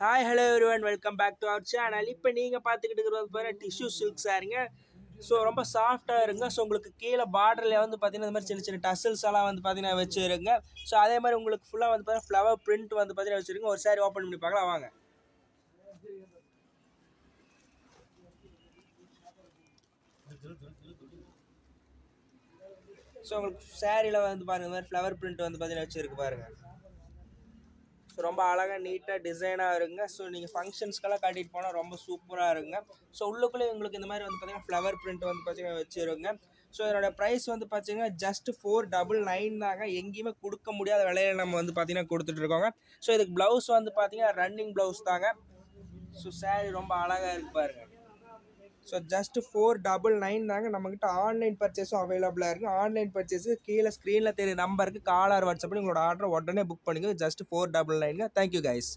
Hi hello everyone welcome back to our channel. இப்போ நீங்கள் பார்த்துக்கிட்டு இருக்கிறது பாரு டிஷ்யூ சில்க் சாரீங்க. ஸோ ரொம்ப சாஃப்டாக இருங்க. ஸோ உங்களுக்கு கீழே பார்டரில் வந்து பார்த்தீங்கன்னா இந்த மாதிரி சின்ன சின்ன டசல்ஸ் எல்லாம் வந்து பார்த்தீங்கன்னா வச்சுருங்க. ஸோ அதே மாதிரி உங்களுக்கு ஃபுல்லாக வந்து பார்த்தீங்கன்னா ஃப்ளவர் பிரிண்ட் வந்து பார்த்தீங்கன்னா வச்சுருங்க. ஒரு சாரி ஓப்பன் பண்ணி பார்க்கலாம் வாங்க. ஸோ உங்களுக்கு சாரியில் வந்து பாருங்கள் இந்த மாதிரி ஃப்ளவர் பிரிண்ட் வந்து பார்த்தீங்கன்னா வச்சுருக்கு பாருங்கள். ஸோ ரொம்ப அழகாக நீட்டாக டிசைனாக இருங்க. ஸோ நீங்கள் ஃபங்க்ஷன்ஸ்க்கெல்லாம் கட்டிட்டு போனால் ரொம்ப சூப்பராக இருங்க. ஸோ உள்ளுக்குள்ளே உங்களுக்கு இந்த மாதிரி வந்து பார்த்தீங்கன்னா ஃப்ளவர் பிரிண்ட் வந்து பார்த்தீங்கன்னா வச்சுருங்க. ஸோ இதனோட ப்ரைஸ் வந்து பார்த்தீங்கன்னா ஜஸ்ட் 499 தாங்க. எங்கேயுமே கொடுக்க முடியாத விலையில நம்ம வந்து பார்த்தீங்கன்னா கொடுத்துட்ருக்கோங்க. ஸோ இதுக்கு ப்ளவுஸ் வந்து பார்த்தீங்கன்னா ரன்னிங் ப்ளவுஸ் தாங்க. ஸோ சாரீ ரொம்ப அழகாக இருக்கு பாருங்கள். ஸோ ஜஸ்ட் 499 தாங்க. நம்மக்கிட்ட ஆன்லைன் பர்ச்சேஸும் அவைலபிளாக இருக்குது. ஆன்லைன் பர்ச்சேஸு கீழே ஸ்க்ரீனில் தெரிய நம்பருக்கு காலர் வாட்ஸ்அப் பண்ணி உங்களோட ஆர்டரை உடனே புக் பண்ணிக்கோங்க. ஜஸ்ட் 499. Thank you guys.